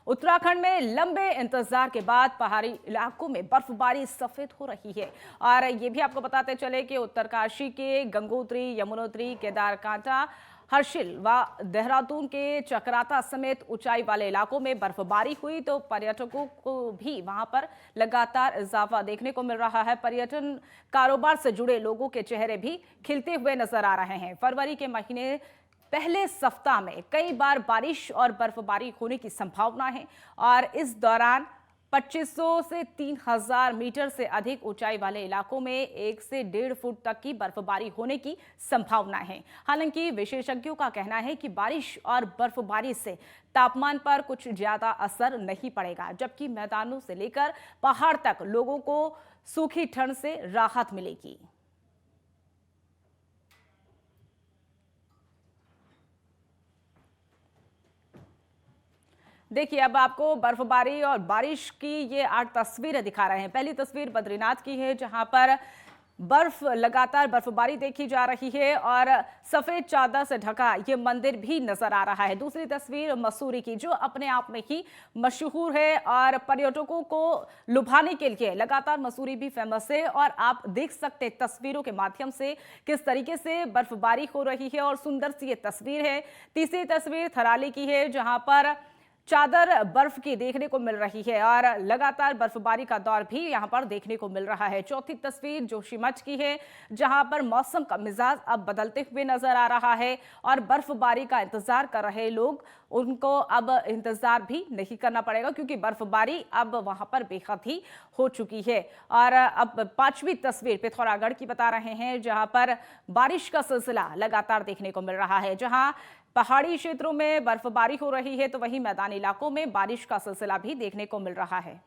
उत्तराखंड में लंबे इंतजार के बाद पहाड़ी इलाकों में बर्फबारी सफेद हो रही है। और ये भी आपको बताते चले कि उत्तरकाशी के गंगोत्री, यमुनोत्री, केदारकांठा, हर्षिल व देहरादून के चक्राता समेत ऊंचाई वाले इलाकों में बर्फबारी हुई तो पर्यटकों को भी वहां पर लगातार इजाफा देखने को मिल रहा है। पर्यटन कारोबार से जुड़े लोगों के चेहरे भी खिलते हुए नजर आ रहे हैं। फरवरी के महीने पहले सप्ताह में कई बार बारिश और बर्फबारी होने की संभावना है और इस दौरान 2500 से 3000 मीटर से अधिक ऊंचाई वाले इलाकों में 1 से 1.5 फुट तक की बर्फबारी होने की संभावना है। हालांकि विशेषज्ञों का कहना है कि बारिश और बर्फबारी से तापमान पर कुछ ज्यादा असर नहीं पड़ेगा, जबकि मैदानों से लेकर पहाड़ तक लोगों को सूखी ठंड से राहत मिलेगी। देखिए, अब आपको बर्फबारी और बारिश की ये 8 तस्वीरें दिखा रहे हैं। पहली तस्वीर बद्रीनाथ की है, जहां पर बर्फ लगातार बर्फबारी देखी जा रही है और सफेद चादर से ढका ये मंदिर भी नजर आ रहा है। दूसरी तस्वीर मसूरी की, जो अपने आप में ही मशहूर है और पर्यटकों को लुभाने के लिए लगातार मसूरी भी फेमस है। और आप देख सकते हैं तस्वीरों के माध्यम से किस तरीके से बर्फबारी हो रही है और सुंदर सी ये तस्वीर है। तीसरी तस्वीर थराली की है, जहां पर चादर बर्फ की देखने को मिल रही है और लगातार बर्फबारी का दौर भी यहां पर देखने को मिल रहा है। चौथी तस्वीर जोशीमठ की है, जहां पर मौसम का मिजाज अब बदलते हुए नजर आ रहा है और बर्फबारी का इंतजार कर रहे लोग, उनको अब इंतजार भी नहीं करना पड़ेगा, क्योंकि बर्फबारी अब वहां पर बेहद ही हो चुकी है। और अब पांचवी तस्वीर पिथौरागढ़ की बता रहे हैं, जहां पर बारिश का सिलसिला लगातार देखने को मिल रहा है। जहां पहाड़ी क्षेत्रों में बर्फबारी हो रही है तो वहीं मैदानी इलाकों में बारिश का सिलसिला भी देखने को मिल रहा है।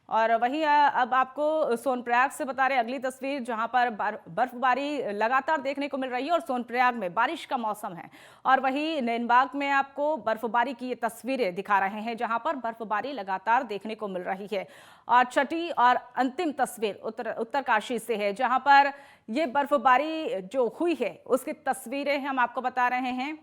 और वहीं अब आपको सोनप्रयाग से बता रहे अगली तस्वीर, जहां पर बर्फबारी लगातार देखने को मिल रही है और सोनप्रयाग में बारिश का मौसम है। और वहीं नैनबाग में आपको बर्फबारी की ये तस्वीरें दिखा रहे हैं, जहां पर बर्फबारी लगातार देखने को मिल रही है। और छठी और अंतिम तस्वीर उत्तरकाशी से है, जहां पर ये बर्फबारी जो हुई है उसकी तस्वीरें हम आपको बता रहे हैं।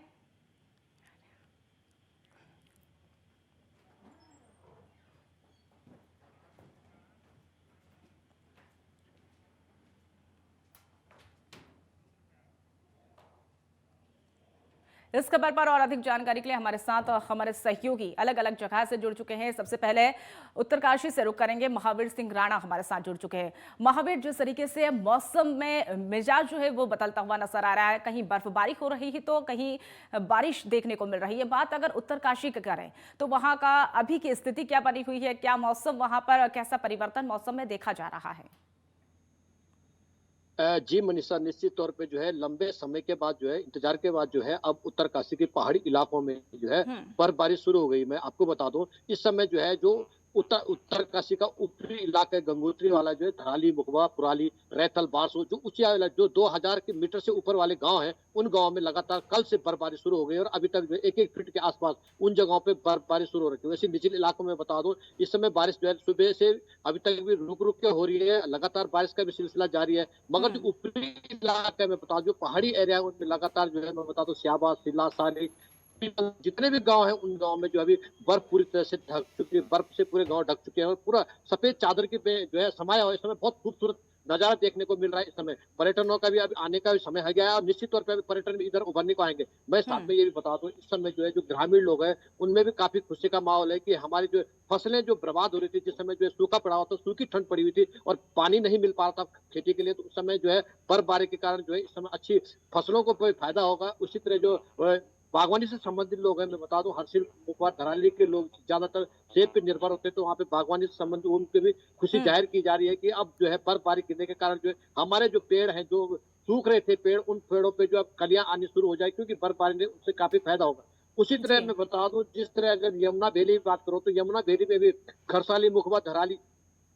इस खबर पर और अधिक जानकारी के लिए हमारे साथ हमारे सहयोगी अलग अलग जगह से जुड़ चुके हैं। सबसे पहले उत्तरकाशी से रुख करेंगे, महावीर सिंह राणा हमारे साथ जुड़ चुके हैं। महावीर, जिस तरीके से मौसम में मिजाज जो है वो बदलता हुआ नजर आ रहा है, कहीं बर्फबारी हो रही है तो कहीं बारिश देखने को मिल रही है। बात अगर उत्तरकाशी की करें तो वहां का अभी की स्थिति क्या बनी हुई है, क्या मौसम वहां पर, कैसा परिवर्तन मौसम में देखा जा रहा है? जी मनीषा, निश्चित तौर पे जो है लंबे समय के बाद जो है इंतजार के बाद जो है अब उत्तरकाशी के पहाड़ी इलाकों में जो है बर्फबारी शुरू हो गई। मैं आपको बता दूं, इस समय जो है जो उत्तरकाशी का ऊपरी इलाका है, गंगोत्री वाला जो है, धराली, मुखबा, पुराली, रैथल, बारसो, जो ऊंची जो 2000 के मीटर से ऊपर वाले गांव हैं, उन गांवों में लगातार कल से बर्फबारी शुरू हो गई और अभी तक जो 1-1 फीट के आसपास उन जगहों पे बर्फबारी शुरू हो रही है। वैसे निचले इलाकों में बता दूं, इस समय बारिश जो है सुबह से अभी तक भी रुक रुक के हो रही है, लगातार बारिश का भी सिलसिला जारी है। मगर जो ऊपरी इलाका में बता दूं, पहाड़ी एरिया में लगातार जो है मैं बता दूं, स्याबा, सिला, सारी, जितने भी गांव हैं उन गांव में जो अभी बर्फ पूरी तरह से ढक चुकी है, बर्फ से पूरे गांव ढक चुके हैं और पूरा सफेद चादर की पे जो है समाया हुआ। इस समय बहुत खूबसूरत नजारा देखने को मिल रहा है। इस समय पर्यटनों का भी अभी आने का भी समय है गया है और निश्चित तौर पर पर्यटन भी इधर उभरने को आएंगे। मैं साथ में ये भी बता दूं, इस समय जो है जो ग्रामीण लोग हैं उनमें भी काफी खुशी का माहौल है कि हमारी जो फसलें जो बर्बाद हो रही थी, जिस समय जो है सूखा पड़ा हुआ था, सूखी ठंड पड़ी हुई थी और पानी नहीं मिल पा रहा था खेती के लिए, तो उस समय जो है बर्फबारी के कारण जो है इस समय अच्छी फसलों को फायदा होगा। उसी तरह जो बागवानी से संबंधित लोग हैं, मैं बता दूं, हर्षिल, मुखबा, धराली के लोग ज्यादातर सेब पे निर्भर होते हैं, तो वहाँ पे बागवानी से संबंधित उनके भी खुशी जाहिर की जा रही है कि अब जो है बर्फबारी गिरने के कारण जो है हमारे जो पेड़ हैं जो सूख रहे थे पेड़, उन पेड़ों पे जो अब कलियां आनी शुरू हो जाए, क्योंकि बर्फबारी में उससे काफी फायदा होगा। उसी तरह मैं बता दूं, जिस तरह अगर यमुना वैली की बात करो तो यमुना वैली में भी खरसाली, मुखबा, धराली,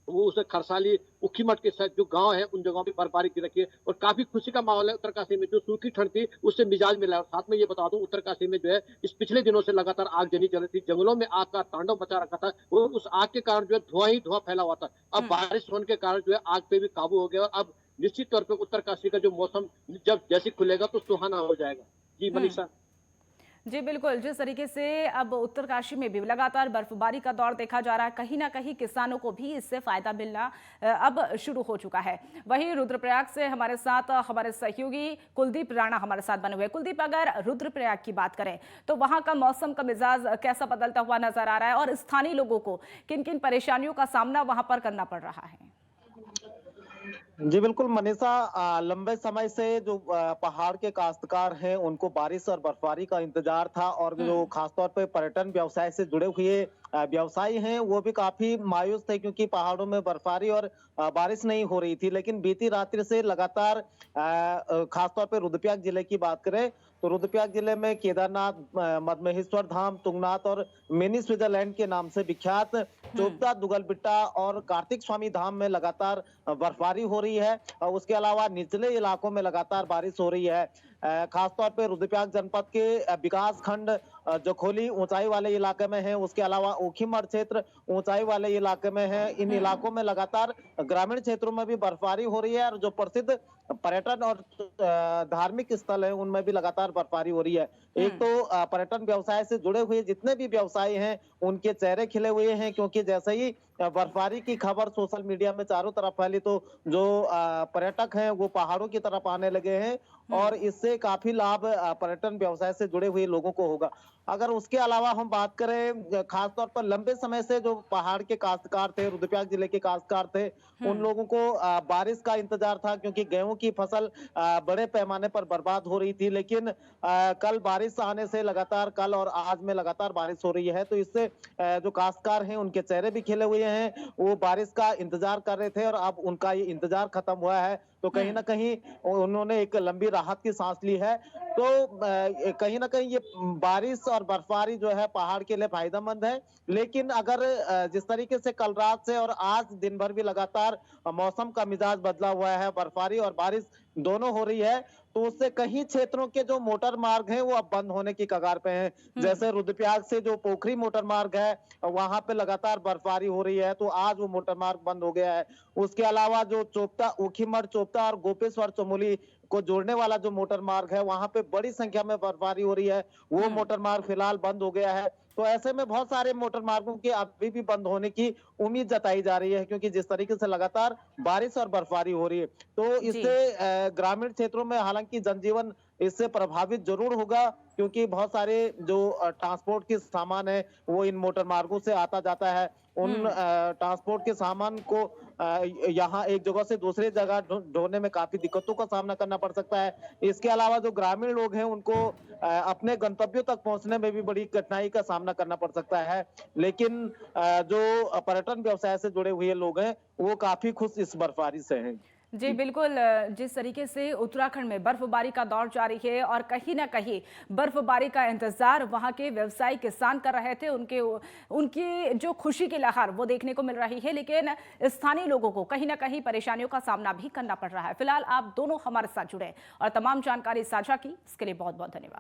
वो उसे खरसाली, उखीमठ के साथ जो गांव है उन जगहों पे बर्फबारी की रखी है और काफी खुशी का माहौल है। उत्तरकाशी में जो सूखी ठंड थी उससे मिजाज मिला है। और साथ में ये बता दूं, उत्तरकाशी में जो है इस पिछले दिनों से लगातार आगजनी चल रही थी, जंगलों में आग का तांडव मचा रखा था और उस आग के कारण जो है धुआं ही धुआं फैला हुआ था। अब बारिश होने के कारण जो है आग पे भी काबू हो गया और अब निश्चित तौर पर उत्तरकाशी का जो मौसम जब जैसे खुलेगा तो सुहाना हो जाएगा। जी मनीषा। जी बिल्कुल, जिस तरीके से अब उत्तरकाशी में भी लगातार बर्फबारी का दौर देखा जा रहा है, कहीं ना कहीं किसानों को भी इससे फायदा मिलना अब शुरू हो चुका है। वहीं रुद्रप्रयाग से हमारे साथ हमारे सहयोगी कुलदीप राणा हमारे साथ बने हुए हैं। कुलदीप, अगर रुद्रप्रयाग की बात करें तो वहां का मौसम का मिजाज कैसा बदलता हुआ नजर आ रहा है और स्थानीय लोगों को किन किन परेशानियों का सामना वहां पर करना पड़ रहा है? जी बिल्कुल मनीषा, लंबे समय से जो पहाड़ के काश्तकार हैं उनको बारिश और बर्फबारी का इंतजार था, और जो हम्म। खासतौर पे पर्यटन व्यवसाय से जुड़े हुए व्यवसायी हैं वो भी काफी मायूस थे, क्योंकि पहाड़ों में बर्फबारी और बारिश नहीं हो रही थी। लेकिन बीती रात्रि से लगातार खासतौर पे रुद्रप्रयाग जिले की बात करें तो रुद्रप्रयाग जिले में केदारनाथ, मदमहेश्वर धाम, तुंगनाथ और मिनी स्विट्जरलैंड के नाम से विख्यात चोपता, दुगलबिट्टा और कार्तिक स्वामी धाम में लगातार बर्फबारी हो रही है। उसके अलावा निचले इलाकों में लगातार बारिश हो रही है। खासतौर पे रुद्रप्रयाग जनपद के विकास खंड जखोली ऊंचाई वाले इलाके में है, उसके अलावा ऊखीमठ क्षेत्र ऊंचाई वाले इलाके में है। इन इलाकों में लगातार ग्रामीण क्षेत्रों में भी बर्फबारी हो रही है, और जो प्रसिद्ध पर्यटन और धार्मिक स्थल है उनमें भी लगातार बर्फबारी हो रही है। एक तो पर्यटन व्यवसाय से जुड़े हुए जितने भी व्यवसायी हैं उनके चेहरे खिले हुए हैं, क्योंकि जैसे ही बर्फबारी की खबर सोशल मीडिया में चारों तरफ फैली तो जो पर्यटक हैं वो पहाड़ों की तरफ आने लगे हैं, और इससे काफी लाभ पर्यटन व्यवसाय से जुड़े हुए लोगों को होगा। अगर उसके अलावा हम बात करें, खासतौर पर लंबे समय से जो पहाड़ के काश्तकार थे, रुद्रप्रयाग जिले के काश्तकार थे, उन लोगों को बारिश का इंतजार था, क्योंकि गेहूं की फसल बड़े पैमाने पर बर्बाद हो रही थी। लेकिन कल बारिश आने से लगातार कल और आज में लगातार बारिश हो रही है, तो इससे जो काश्तकार हैं उनके चेहरे भी खिले हुए हैं। वो बारिश का इंतजार कर रहे थे और अब उनका ये इंतजार खत्म हुआ है, तो कहीं ना कहीं उन्होंने एक लंबी राहत की सांस ली है। तो कहीं ना कहीं ये बारिश और बर्फबारी जो है पहाड़ के लिए फायदेमंद है। लेकिन अगर जिस तरीके से कल रात से और आज दिन भर भी लगातार मौसम का मिजाज बदला हुआ है, बर्फबारी और बारिश दोनों हो रही है, तो उससे कई क्षेत्रों के जो मोटर मार्ग हैं वो अब बंद होने की कगार पे हैं। जैसे रुद्रप्रयाग से जो पोखरी मोटर मार्ग है वहां पे लगातार बर्फबारी हो रही है, तो आज वो मोटर मार्ग बंद हो गया है। उसके अलावा जो चोपता, ऊखीमठ चोपता और गोपेश्वर चमोली को जोड़ने वाला जो मोटर मार्ग है वहां पे बड़ी संख्या में बर्फबारी हो रही है, वो मोटर मार्ग फिलहाल बंद हो गया है। तो ऐसे में बहुत सारे मोटर मार्गों के अभी भी बंद होने की उम्मीद जताई जा रही है, क्योंकि जिस तरीके से लगातार बारिश और बर्फबारी हो रही है, तो जी। इससे ग्रामीण क्षेत्रों में हालांकि जनजीवन इससे प्रभावित जरूर होगा, क्योंकि बहुत सारे जो ट्रांसपोर्ट के सामान है वो इन मोटर मार्गों से आता जाता है। उन ट्रांसपोर्ट के सामान को यहाँ एक जगह से दूसरी जगह ढोने में काफी दिक्कतों का सामना करना पड़ सकता है। इसके अलावा जो ग्रामीण लोग हैं उनको अपने गंतव्यों तक पहुंचने में भी बड़ी कठिनाई का सामना करना पड़ सकता है। लेकिन जो पर्यटन व्यवसाय से जुड़े हुए लोग हैं वो काफी खुश इस बर्फबारी से हैं। जी बिल्कुल, जिस तरीके से उत्तराखंड में बर्फबारी का दौर जारी है और कहीं ना कहीं बर्फबारी का इंतजार वहां के व्यवसायी किसान कर रहे थे, उनकी जो खुशी की लहर वो देखने को मिल रही है, लेकिन स्थानीय लोगों को कहीं ना कहीं परेशानियों का सामना भी करना पड़ रहा है। फिलहाल आप दोनों हमारे साथ जुड़े और तमाम जानकारी साझा की, इसके लिए बहुत बहुत धन्यवाद।